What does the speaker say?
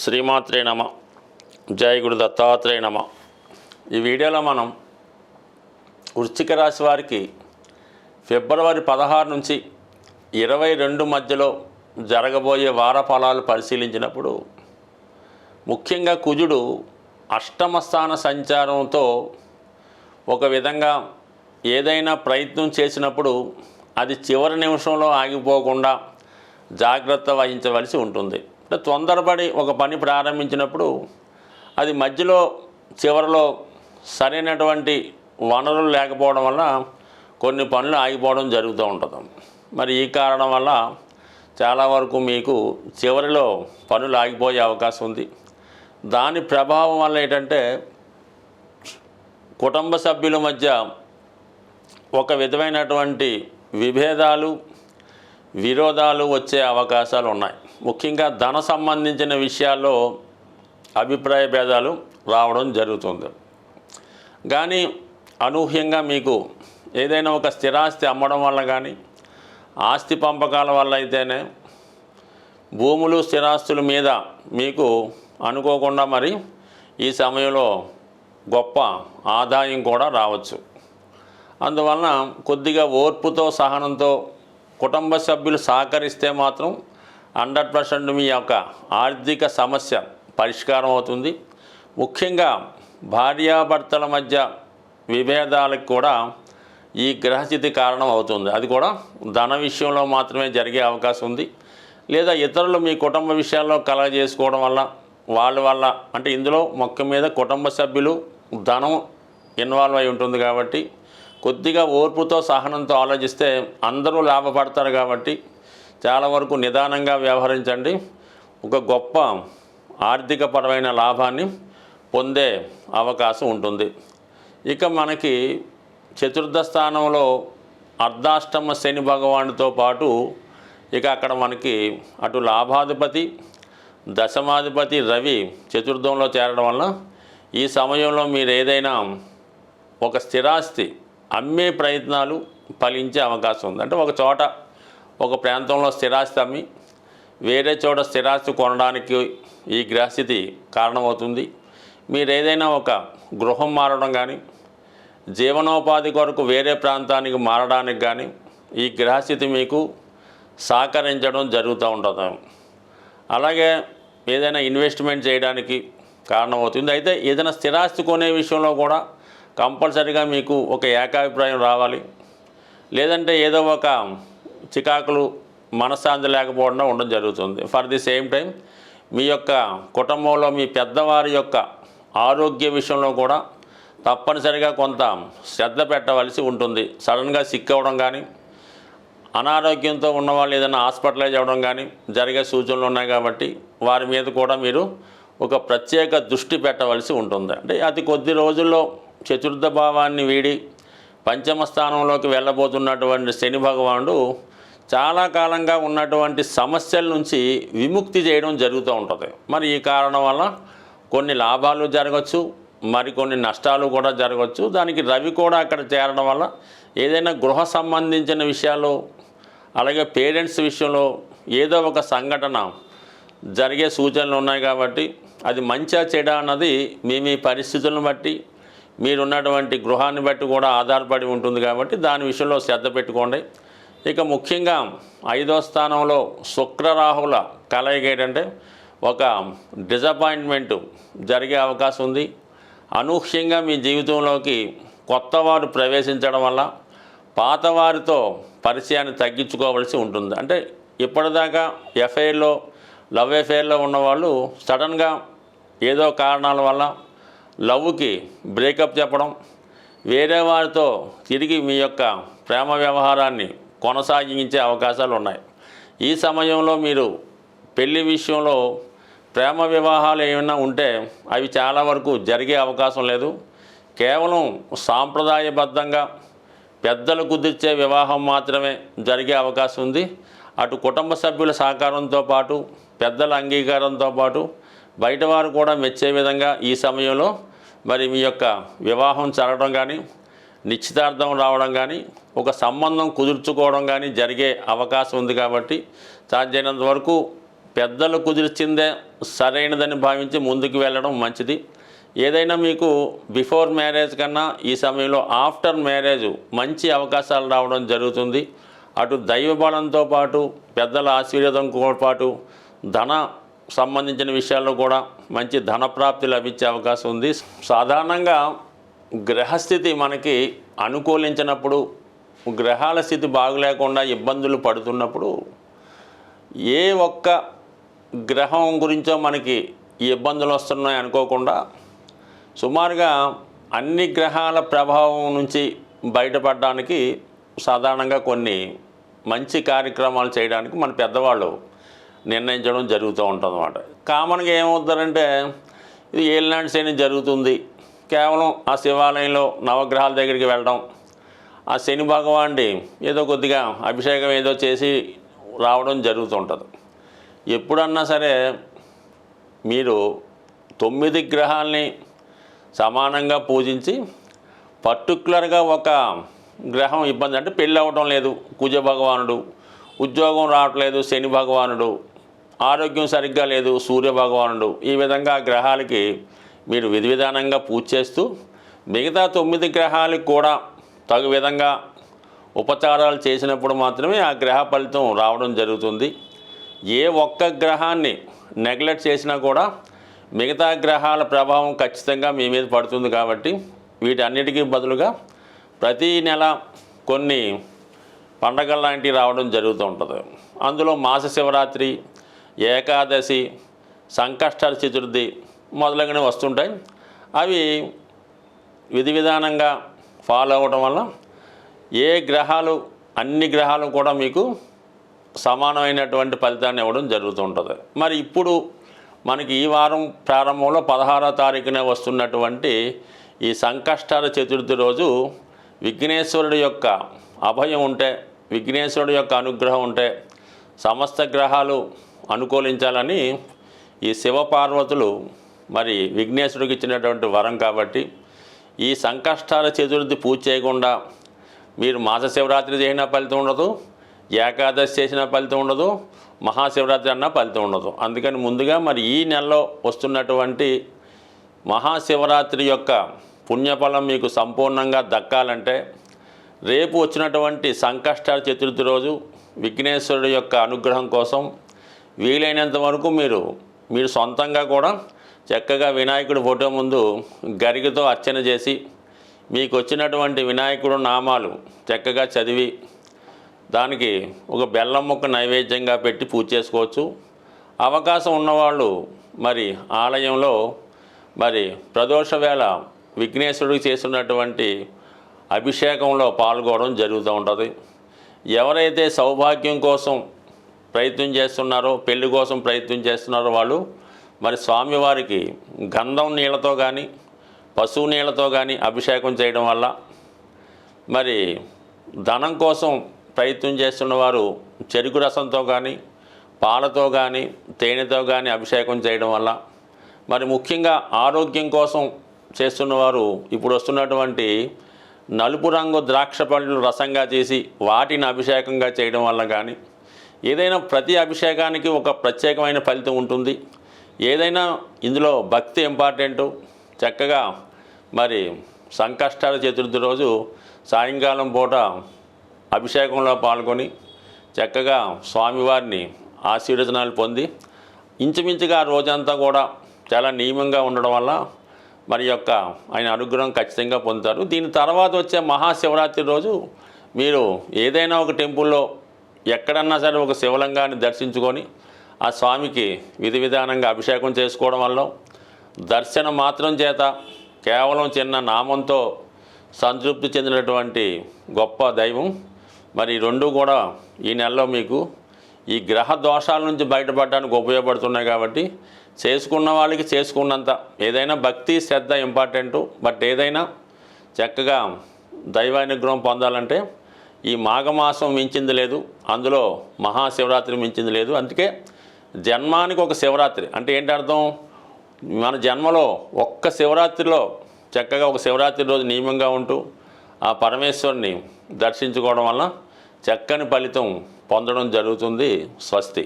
శ్రీమాత్రే నమ. జై గురు దత్తాత్రేయ నమ. ఈ వీడియోలో మనం వృశ్చిక రాశి వారికి ఫిబ్రవరి 16 నుంచి 22 మధ్యలో జరగబోయే వార ఫలాలు పరిశీలించినప్పుడు ముఖ్యంగా కుజుడు అష్టమ స్థాన సంచారంతో ఒక విధంగా ఏదైనా ప్రయత్నం చేసినప్పుడు అది చివరి నిమిషంలో ఆగిపోకుండా జాగ్రత్త వహించవలసి ఉంటుంది. అంటే తొందరపడి ఒక పని ప్రారంభించినప్పుడు అది మధ్యలో చివరిలో సరైనటువంటి వనరులు లేకపోవడం వల్ల కొన్ని పనులు ఆగిపోవడం జరుగుతూ ఉంటుంది. మరి ఈ కారణం వల్ల చాలా వరకు మీకు చివరిలో పనులు ఆగిపోయే అవకాశం ఉంది. దాని ప్రభావం వల్ల ఏంటంటే కుటుంబ సభ్యుల మధ్య ఒక విధమైనటువంటి విభేదాలు విరోధాలు వచ్చే అవకాశాలు ఉన్నాయి. ముఖ్యంగా ధన సంబంధించిన విషయాల్లో అభిప్రాయ భేదాలు రావడం జరుగుతుంది. కానీ అనూహ్యంగా మీకు ఏదైనా ఒక స్థిరాస్తి అమ్మడం వల్ల కానీ ఆస్తి పంపకాల వల్ల అయితేనే భూములు స్థిరాస్తుల మీద మీకు అనుకోకుండా మరి ఈ సమయంలో గొప్ప ఆదాయం కూడా రావచ్చు. అందువలన కొద్దిగా ఓర్పుతో సహనంతో కుటుంబ సభ్యులు సహకరిస్తే మాత్రం 100% మీ యొక్క ఆర్థిక సమస్య పరిష్కారం అవుతుంది. ముఖ్యంగా భార్యాభర్తల మధ్య విభేదాలకు కూడా ఈ గ్రహస్థితి కారణం అవుతుంది. అది కూడా ధన విషయంలో మాత్రమే జరిగే అవకాశం ఉంది. లేదా ఇతరులు మీ కుటుంబ విషయాల్లో కలగజేసుకోవడం వల్ల వాళ్ళ వల్ల అంటే ఇందులో మొక్క మీద కుటుంబ సభ్యులు ధనం ఇన్వాల్వ్ అయి ఉంటుంది. కాబట్టి కొద్దిగా ఓర్పుతో సహనంతో ఆలోచిస్తే అందరూ లాభపడతారు. కాబట్టి చాలా వరకు నిదానంగా వ్యవహరించండి. ఒక గొప్ప ఆర్థికపరమైన లాభాన్ని పొందే అవకాశం ఉంటుంది. ఇక మనకి చతుర్థ స్థానంలో అర్ధాష్టమ శని భగవానుడితో పాటు ఇక అక్కడ మనకి అటు లాభాధిపతి దశమాధిపతి రవి చతుర్థంలో చేరడం వల్ల ఈ సమయంలో మీరు ఏదైనా ఒక స్థిరాస్తి అమ్మే ప్రయత్నాలు ఫలించే అవకాశం ఉంది. అంటే ఒక చోట ఒక ప్రాంతంలో స్థిరాస్తి అమ్మి వేరే చోట స్థిరాస్తి కొనడానికి ఈ గ్రహస్థితి కారణమవుతుంది. మీరు ఏదైనా ఒక గృహం మారడం కానీ జీవనోపాధి కొరకు వేరే ప్రాంతానికి మారడానికి కానీ ఈ గ్రహస్థితి మీకు సహకరించడం జరుగుతూ ఉంటుంది. అలాగే ఏదైనా ఇన్వెస్ట్మెంట్ చేయడానికి కారణమవుతుంది. అయితే ఏదైనా స్థిరాస్తి కొనే విషయంలో కూడా కంపల్సరీగా మీకు ఒక ఏకాభిప్రాయం రావాలి. లేదంటే ఏదో ఒక చికాకులు మనశ్శాంతి లేకపోవడం ఉండడం జరుగుతుంది. ఫర్ ది సేమ్ టైం మీ యొక్క కుటుంబంలో మీ పెద్దవారి యొక్క ఆరోగ్య విషయంలో కూడా తప్పనిసరిగా కొంత శ్రద్ధ పెట్టవలసి ఉంటుంది. సడన్గా సిక్ అవ్వడం కానీ అనారోగ్యంతో ఉన్నవాళ్ళు ఏదైనా హాస్పిటలైజ్ అవ్వడం కానీ జరిగే సూచనలు ఉన్నాయి. కాబట్టి వారి మీద కూడా మీరు ఒక ప్రత్యేక దృష్టి పెట్టవలసి ఉంటుంది. అంటే అతి కొద్ది రోజుల్లో చతుర్థ భావాన్ని వీడి పంచమ స్థానంలోకి వెళ్ళబోతున్నటువంటి శని భగవానుడు చాలా కాలంగా ఉన్నటువంటి సమస్యల నుంచి విముక్తి చేయడం జరుగుతూ ఉంటుంది. మరి ఈ కారణం వల్ల కొన్ని లాభాలు జరగవచ్చు, మరికొన్ని నష్టాలు కూడా జరగవచ్చు. దానికి రవి కూడా అక్కడ చేరడం వల్ల ఏదైనా గృహ సంబంధించిన విషయాలు అలాగే పేరెంట్స్ విషయంలో ఏదో ఒక సంఘటన జరిగే సూచనలు ఉన్నాయి. కాబట్టి అది మంచిగా చెడా అన్నది మీ పరిస్థితులను బట్టి మీరున్నటువంటి గృహాన్ని బట్టి కూడా ఆధారపడి ఉంటుంది. కాబట్టి దాని విషయంలో శ్రద్ధ పెట్టుకోండి. ఇక ముఖ్యంగా 5వ స్థానంలో శుక్రరాహుల కలయిక ఏంటంటే ఒక డిసప్పాయింట్మెంట్ జరిగే అవకాశం ఉంది. అనూహ్యంగా మీ జీవితంలోకి కొత్త వారు ప్రవేశించడం వల్ల పాతవారితో పరిచయాన్ని తగ్గించుకోవాల్సి ఉంటుంది. అంటే ఇప్పటిదాకా ఎఫ్ఐఆర్లో లవ్ ఎఫ్ఐఆర్లో ఉన్నవాళ్ళు సడన్గా ఏదో కారణాల వల్ల లవ్కి బ్రేకప్ చెప్పడం, వేరే వారితో తిరిగి మీ యొక్క ప్రేమ వ్యవహారాన్ని కొనసాగించే అవకాశాలు ఉన్నాయి. ఈ సమయంలో మీరు పెళ్లి విషయంలో ప్రేమ వివాహాలు ఏమైనా ఉంటే అవి చాలా వరకు జరిగే అవకాశం లేదు. కేవలం సాంప్రదాయబద్ధంగా పెద్దలు కుదిర్చే వివాహం మాత్రమే జరిగే అవకాశం ఉంది. అటు కుటుంబ సభ్యుల సహకారంతో పాటు పెద్దల అంగీకారంతో పాటు బయటవారు కూడా మెచ్చే విధంగా ఈ సమయంలో మరి మీ యొక్క వివాహం జరగడం కానీ నిశ్చితార్థం రావడం కానీ ఒక సంబంధం కుదుర్చుకోవడం కానీ జరిగే అవకాశం ఉంది. కాబట్టి సాధ్యమైనంత వరకు పెద్దలు కుదిర్చిందే సరైనదని భావించి ముందుకు వెళ్ళడం మంచిది. ఏదైనా మీకు బిఫోర్ మ్యారేజ్ కన్నా ఈ సమయంలో ఆఫ్టర్ మ్యారేజ్ మంచి అవకాశాలు రావడం జరుగుతుంది. అటు దైవబలంతో పాటు పెద్దల ఆశీర్వాదంతో పాటు ధన సంబంధించిన విషయాల్లో కూడా మంచి ధనప్రాప్తి లభించే అవకాశం ఉంది. సాధారణంగా గ్రహస్థితి మనకి అనుకూలించినప్పుడు, గ్రహాల స్థితి బాగులేకుండా ఇబ్బందులు పడుతున్నప్పుడు ఏ ఒక్క గ్రహం గురించో మనకి ఈ ఇబ్బందులు వస్తున్నాయి అనుకోకుండా సుమారుగా అన్ని గ్రహాల ప్రభావం నుంచి బయటపడడానికి సాధారణంగా కొన్ని మంచి కార్యక్రమాలు చేయడానికి మన పెద్దవాళ్ళు నిర్ణయించడం జరుగుతూ ఉంటుంది అన్నమాట. కామన్గా ఏమవుతారంటే ఇది ఏలినాటి శని జరుగుతుంది, కేవలం ఆ శివాలయంలో నవగ్రహాల దగ్గరికి వెళ్ళడం, ఆ శని భగవానుడి ఏదో కొద్దిగా అభిషేకం ఏదో చేసి రావడం జరుగుతుంటుంది. ఎప్పుడన్నా సరే మీరు 9 గ్రహాలని సమానంగా పూజించి పర్టికులర్గా ఒక గ్రహం ఇబ్బంది అంటే పెళ్ళి అవ్వడం లేదు కుజ భగవానుడు, ఉద్యోగం రావట్లేదు శని భగవానుడు, ఆరోగ్యం సరిగ్గా లేదు సూర్య భగవానుడు, ఈ విధంగా గ్రహాలకి మీరు విధి విధానంగా పూజ చేస్తూ మిగతా 9 గ్రహాలకు కూడా తగు విధంగా ఉపచారాలు చేసినప్పుడు మాత్రమే ఆ గ్రహ ఫలితం రావడం జరుగుతుంది. ఏ ఒక్క గ్రహాన్ని నెగ్లెక్ట్ చేసినా కూడా మిగతా గ్రహాల ప్రభావం ఖచ్చితంగా మీ మీద పడుతుంది. కాబట్టి వీటన్నిటికీ బదులుగా ప్రతీ నెల కొన్ని పండగల లాంటివి రావడం జరుగుతూ ఉంటుంది. అందులో మాస శివరాత్రి, ఏకాదశి, సంకష్ట చతుర్థి మొదలగునవి వస్తుంటాయి. అవి విధి విధానంగా ఫాలో అవ్వడం వల్ల ఏ గ్రహాలు అన్ని గ్రహాలు కూడా మీకు సమానమైనటువంటి ఫలితాన్ని ఇవ్వడం జరుగుతూ ఉంటుంది. మరి ఇప్పుడు మనకి ఈ వారం ప్రారంభంలో 16వ తారీఖునే వస్తున్నటువంటి ఈ సంకష్టాల చతుర్థి రోజు విఘ్నేశ్వరుడి యొక్క అభయం ఉంటే, విఘ్నేశ్వరుడి యొక్క అనుగ్రహం ఉంటే సమస్త గ్రహాలు అనుకూలించాలని ఈ శివపార్వతులు మరి విఘ్నేశ్వరుడికి ఇచ్చినటువంటి వరం. కాబట్టి ఈ సంకష్టాల చతుర్థి పూజ చేయకుండా మీరు మాస శివరాత్రి చేసిన ఫలితం ఉండదు, ఏకాదశి చేసిన ఫలితం ఉండదు, మహాశివరాత్రి అన్న ఫలితం ఉండదు. అందుకని ముందుగా మరి ఈ నెలలో వస్తున్నటువంటి మహాశివరాత్రి యొక్క పుణ్యఫలం మీకు సంపూర్ణంగా దక్కాలంటే రేపు వచ్చినటువంటి సంకష్టాల చతుర్థి రోజు విఘ్నేశ్వరుడి యొక్క అనుగ్రహం కోసం వీలైనంత వరకు మీరు సొంతంగా కూడా చక్కగా వినాయకుడి ఫోటో ముందు గరికతో అర్చన చేసి మీకు వచ్చినటువంటి వినాయకుడు నామాలు చక్కగా చదివి దానికి ఒక బెల్లం ముక్క నైవేద్యంగా పెట్టి పూజ చేసుకోవచ్చు. అవకాశం ఉన్నవాళ్ళు మరి ఆలయంలో మరి ప్రదోష వేళ విఘ్నేశ్వరుడికి చేస్తున్నటువంటి అభిషేకంలో పాల్గొనడం జరుగుతూ ఉంటుంది. ఎవరైతే సౌభాగ్యం కోసం ప్రయత్నం చేస్తున్నారో, పెళ్లి కోసం ప్రయత్నం చేస్తున్నారో వాళ్ళు మరి స్వామివారికి గంధం నీళ్ళతో కానీ పశువు నీళ్ళతో కానీ అభిషేకం చేయడం వల్ల, మరి ధనం కోసం ప్రయత్నం చేస్తున్న వారు చెరుకు రసంతో కానీ పాలతో కానీ తేనెతో కానీ అభిషేకం చేయడం వల్ల, మరి ముఖ్యంగా ఆరోగ్యం కోసం చేస్తున్నవారు ఇప్పుడు వస్తున్నటువంటి నలుపు రంగు ద్రాక్ష పళ్ళు రసంగా చేసి వాటిని అభిషేకంగా చేయడం వల్ల కానీ, ఏదైనా ప్రతి అభిషేకానికి ఒక ప్రత్యేకమైన ఫలితం ఉంటుంది. ఏదైనా ఇందులో భక్తి ఇంపార్టెంటు. చక్కగా మరి సంకష్టాల చతుర్థి రోజు సాయంకాలం పూట అభిషేకంలో పాల్గొని చక్కగా స్వామివారిని ఆశీర్వచనాలు పొంది ఇంచుమించుగా రోజంతా కూడా చాలా నియమంగా ఉండడం వల్ల మరి యొక్క ఆయన అనుగ్రహం ఖచ్చితంగా పొందుతారు. దీని తర్వాత వచ్చే మహాశివరాత్రి రోజు మీరు ఏదైనా ఒక టెంపుల్లో ఎక్కడన్నా సరే ఒక శివలింగాన్ని దర్శించుకొని ఆ స్వామికి విధి విధానంగా అభిషేకం చేసుకోవడం వల్ల దర్శనం మాత్రం చేత కేవలం చిన్న నామంతో సంతృప్తి చెందినటువంటి గొప్ప దైవం. మరి రెండు కూడా ఈ నెలలో మీకు ఈ గ్రహ దోషాల నుంచి బయటపడడానికి ఉపయోగపడుతున్నాయి. కాబట్టి చేసుకున్న వాళ్ళకి చేసుకున్నంత ఏదైనా భక్తి శ్రద్ధ ఇంపార్టెంటు. బట్ ఏదైనా చక్కగా దైవానుగ్రహం పొందాలంటే ఈ మాఘమాసం మించింది లేదు, అందులో మహాశివరాత్రి మించింది లేదు. అందుకే జన్మానికి ఒక శివరాత్రి అంటే ఏంటి అర్థం? మన జన్మలో ఒక్క శివరాత్రిలో చక్కగా ఒక శివరాత్రి రోజు నియమంగా ఉంటూ ఆ పరమేశ్వరుని దర్శించుకోవడం వల్ల చక్కని ఫలితం పొందడం జరుగుతుంది. స్వస్తి.